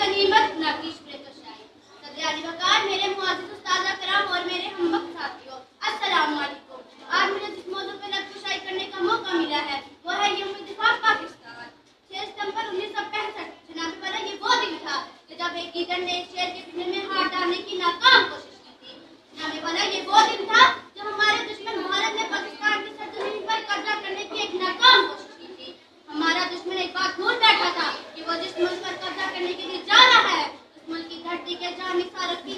गनीमत ना की कशाई। सदर आली वकार मेरे मुआज़िज़ उस्ताद कराम और मेरे हमवक्त साथियों, अस्सलाम वालेकुम। आज मुझे जिस मौजू पर नक्शशाई करने का मौका मिला है वो है यौम दिफा पाकिस्तान। 6 सितंबर 1965 जनाब वाला ये वो दिन था कि जब एक गीदड़ ने शेर के पिंजरे में हाथ डालने की नाकाम कोशिश की थी। जनाब वाला ये वो दिन था जब हमारे दुश्मन भारत ने पाकिस्तान की सरजमीन पर कब्जा करने की एक नाकाम कोशिश की थी। हमारा दुश्मन एक बात भूल बैठा था कि वो जिस मुल्क पर कब्जा करने के लिए जा रहा है उस मुल्क की धरती के जहाँ निसार की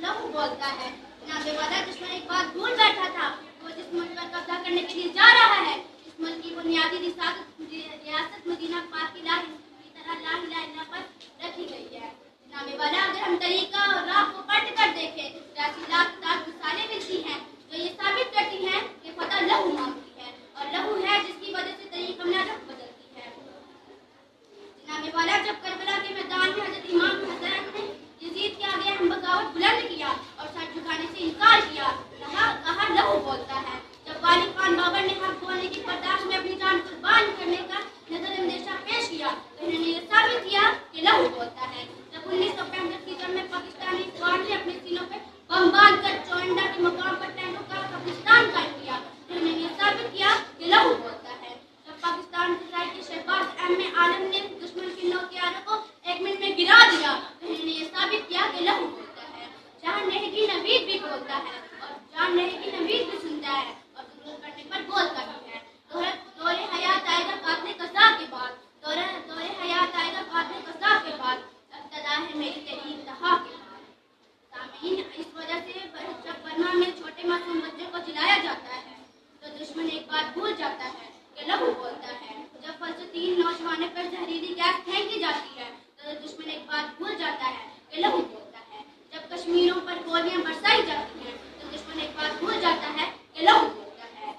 लहू बोलता है। जनाब वाला दुश्मन एक बात भूल बैठा था, वो जिस मुल्क पर कब्जा करने के लिए जा रहा है इस मुल्क की बुनियादी रियासत मदीना पाक की तरह ला इलाहा इल्लल्लाह पर रखी गई है। जनाब वाला अगर हम तरीका और राह को पढ़ कर देखें तो ऐसी लाख मिसालें मिलती हैं जो ये साबित करती हैं कि फतह लहू मांगती है और लहू है जिसकी वजह से तरीक हमने रख बदलती है। जनाब वाला जब करबला के मैदान में हजरत इमाम हसैन ने यजीद के आगे हम बगावत बुलंद किया और सर झुकाने से इनकार किया, कहा लहू बोलता है। जब वाली खान बाबर ने हक बोलने की बर्दाश्त में अपनी जान कुर्बान करने का नजर अंदेशा पेश किया तो इन्होंने ये साबित किया कि लहू बोलता है। जब 1965 की जंग में पाकिस्तानी फौज ने अपने सीनों पे बम बांध कर चौंडा के मुकाम पर टैंकों का कब्रिस्तान कायम किया तो इन्होंने ये साबित किया कि लहू बोलता है। जब पाकिस्तान के शहबाज एम आलम ने दुश्मन के 9 हथियारों को 1 मिनट में गिरा दिया तो इन्होंने ये साबित किया कि लहू बोलता है। जहाँ नहीं नवीद भी बोलता है और जहाँ नहीं नवीद भी सुनता है और जरूरत पड़ने पर बोलता भी है। दौरे हयात आएगा कातले कज़ा के बाद, दौरे हयात आएगा कातले कज़ा के बाद, इब्तिदा है मेरी तेरी इंतहा के बाद। सामीन, इस वजह से जब बर्मा में छोटे मासूम बच्चों को जिलाया जाता है तो दुश्मन एक बात भूल जाता है कि लहू बोलता है। जब फलस्तीन नौजवानों पर जहरीली गैस फेंकी जाती है तो दुश्मन एक बात भूल जाता है कि लहू बोलता है। जब कश्मीरों पर गोलियां बरसाई जाती हैं तो दुश्मन एक बात भूल जाता है कि लहू बोलता है।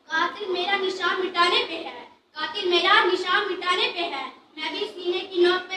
कातिल मेरा निशान मिटाने पे है, कातिल मेरा निशान मिटाने पे है, मैं भी सीने की नोक